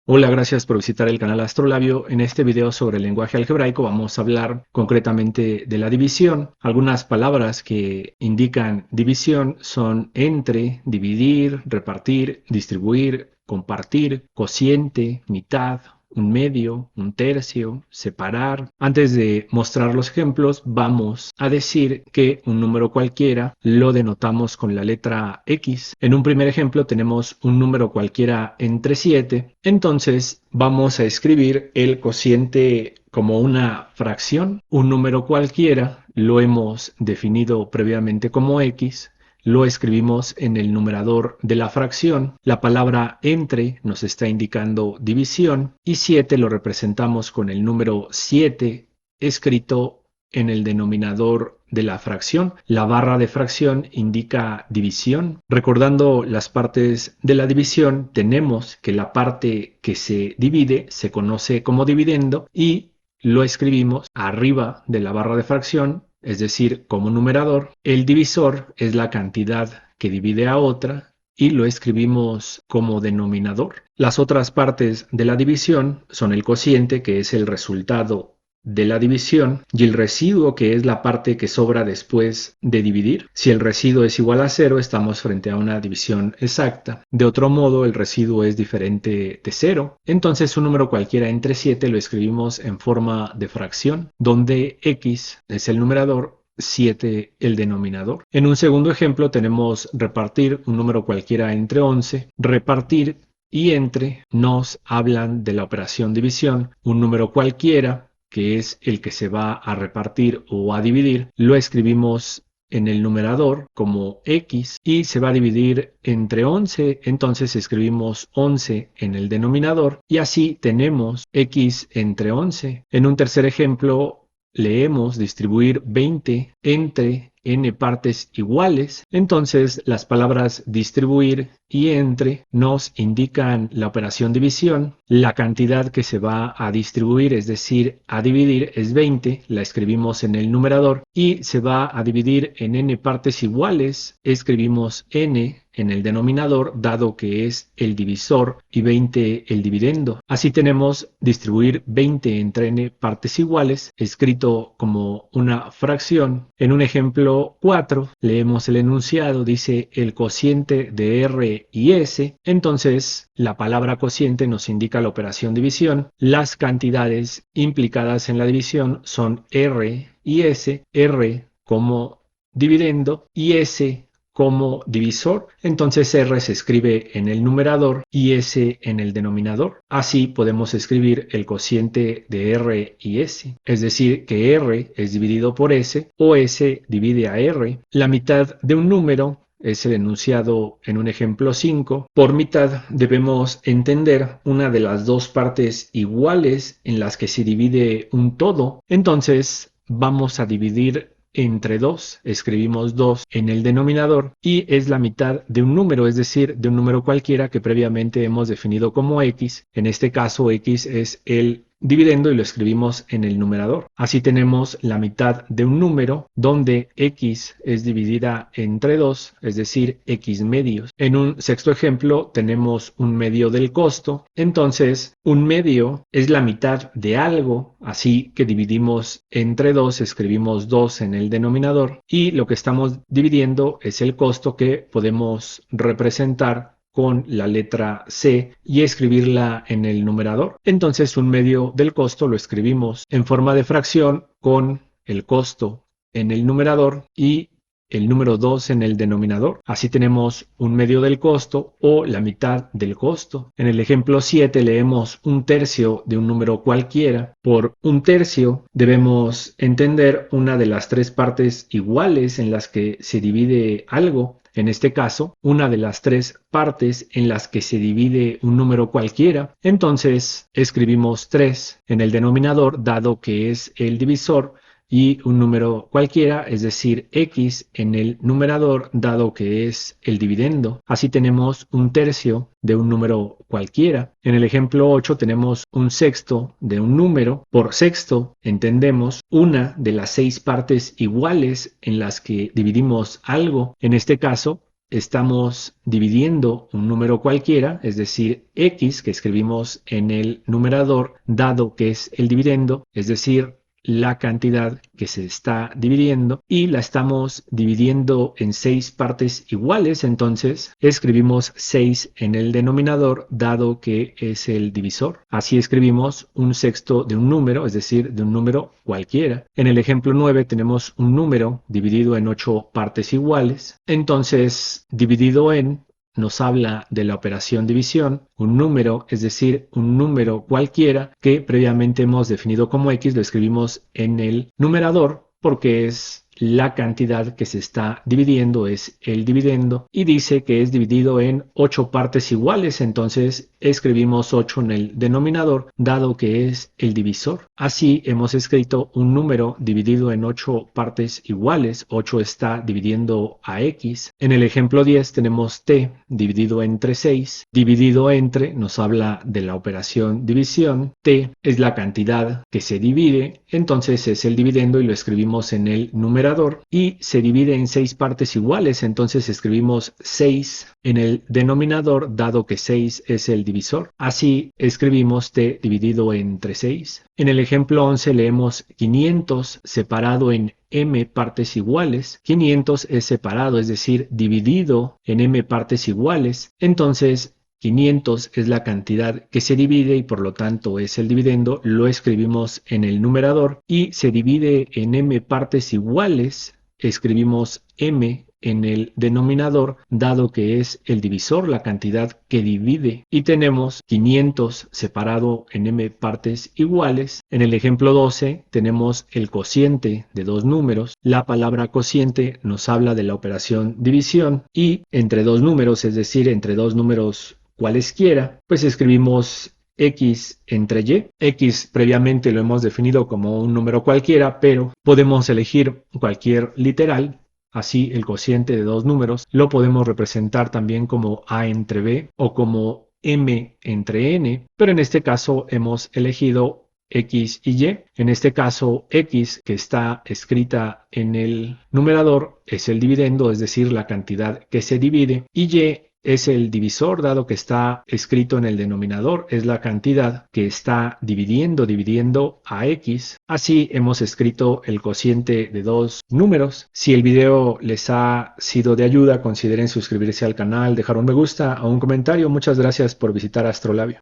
Hola, gracias por visitar el canal Astrolabio. En este video sobre el lenguaje algebraico vamos a hablar concretamente de la división. Algunas palabras que indican división son entre, dividir, repartir, distribuir, compartir, cociente, mitad, un medio, un tercio, separar. Antes de mostrar los ejemplos, vamos a decir que un número cualquiera lo denotamos con la letra X. En un primer ejemplo tenemos un número cualquiera entre 7. Entonces vamos a escribir el cociente como una fracción. Un número cualquiera lo hemos definido previamente como X. Lo escribimos en el numerador de la fracción. La palabra entre nos está indicando división y 7 lo representamos con el número 7 escrito en el denominador de la fracción. La barra de fracción indica división. Recordando las partes de la división, tenemos que la parte que se divide se conoce como dividendo y lo escribimos arriba de la barra de fracción, es decir, como numerador. El divisor es la cantidad que divide a otra y lo escribimos como denominador. Las otras partes de la división son el cociente, que es el resultado de la división, y el residuo, que es la parte que sobra después de dividir. Si el residuo es igual a 0, estamos frente a una división exacta. De otro modo, el residuo es diferente de 0. Entonces, un número cualquiera entre 7 lo escribimos en forma de fracción, donde X es el numerador, 7 el denominador. En un segundo ejemplo tenemos repartir, un número cualquiera entre 11. Repartir y entre nos hablan de la operación división. Un número cualquiera, que es el que se va a repartir o a dividir, lo escribimos en el numerador como X y se va a dividir entre 11, entonces escribimos 11 en el denominador y así tenemos X entre 11. En un tercer ejemplo leemos distribuir 20 entre n partes iguales. Entonces las palabras distribuir y entre nos indican la operación división. La cantidad que se va a distribuir, es decir, a dividir, es 20. La escribimos en el numerador y se va a dividir en n partes iguales. Escribimos n en el denominador, dado que es el divisor y 20 el dividendo. Así tenemos distribuir 20 entre n partes iguales, escrito como una fracción. En un ejemplo 4, leemos el enunciado, dice el cociente de R y S. Entonces, la palabra cociente nos indica la operación división. Las cantidades implicadas en la división son R y S, R como dividendo y S como divisor. Entonces R se escribe en el numerador y S en el denominador. Así podemos escribir el cociente de R y S, es decir, que R es dividido por S o S divide a R. La mitad de un número es el enunciado en un ejemplo 5. Por mitad debemos entender una de las dos partes iguales en las que se divide un todo. Entonces vamos a dividir entre 2, escribimos 2 en el denominador y es la mitad de un número, es decir, de un número cualquiera que previamente hemos definido como X. En este caso X es el dividendo y lo escribimos en el numerador. Así tenemos la mitad de un número donde X es dividida entre 2, es decir, X medios. En un sexto ejemplo tenemos un medio del costo. Entonces, un medio es la mitad de algo, así que dividimos entre 2, escribimos 2 en el denominador y lo que estamos dividiendo es el costo, que podemos representar con la letra C y escribirla en el numerador. Entonces un medio del costo lo escribimos en forma de fracción con el costo en el numerador y el número 2 en el denominador. Así tenemos un medio del costo o la mitad del costo. En el ejemplo 7 leemos un tercio de un número cualquiera. Por un tercio debemos entender una de las tres partes iguales en las que se divide algo. En este caso, una de las tres partes en las que se divide un número cualquiera. Entonces escribimos 3 en el denominador, dado que es el divisor, y un número cualquiera, es decir, X en el numerador, dado que es el dividendo. Así tenemos un tercio de un número cualquiera. En el ejemplo 8 tenemos un sexto de un número. Por sexto entendemos una de las 6 partes iguales en las que dividimos algo. En este caso, estamos dividiendo un número cualquiera, es decir, x que escribimos en el numerador, dado que es el dividendo, es decir, la cantidad que se está dividiendo, y la estamos dividiendo en 6 partes iguales, entonces escribimos 6 en el denominador dado que es el divisor. Así escribimos un sexto de un número, es decir, de un número cualquiera. En el ejemplo 9 tenemos un número dividido en 8 partes iguales, entonces dividido en nos habla de la operación división, un número, es decir, un número cualquiera que previamente hemos definido como x, lo escribimos en el numerador porque es la cantidad que se está dividiendo, es el dividendo, y dice que es dividido en 8 partes iguales, entonces escribimos 8 en el denominador, dado que es el divisor. Así hemos escrito un número dividido en 8 partes iguales, 8 está dividiendo a x. En el ejemplo 10 tenemos t dividido entre 6, dividido entre nos habla de la operación división, t es la cantidad que se divide, entonces es el dividendo y lo escribimos en el numerador, y se divide en 6 partes iguales, entonces escribimos 6 en el denominador dado que 6 es el divisor. Así escribimos t dividido entre 6. En el ejemplo 11 leemos 500 separado en m partes iguales. 500 es separado, es decir, dividido en m partes iguales. Entonces 500 es la cantidad que se divide y por lo tanto es el dividendo, lo escribimos en el numerador, y se divide en m partes iguales, escribimos m en el denominador dado que es el divisor, la cantidad que divide, y tenemos 500 separado en m partes iguales. En el ejemplo 12 tenemos el cociente de dos números. La palabra cociente nos habla de la operación división, y entre dos números, es decir, entre dos números cualesquiera, pues escribimos x entre y. X previamente lo hemos definido como un número cualquiera, pero podemos elegir cualquier literal. Así el cociente de dos números lo podemos representar también como a entre b o como m entre n, pero en este caso hemos elegido x y y. En este caso x, que está escrita en el numerador, es el dividendo, es decir, la cantidad que se divide, y y es el divisor dado que está escrito en el denominador, es la cantidad que está dividiendo a x. Así hemos escrito el cociente de dos números. Si el video les ha sido de ayuda, consideren suscribirse al canal, dejar un me gusta o un comentario. Muchas gracias por visitar Astrolabio.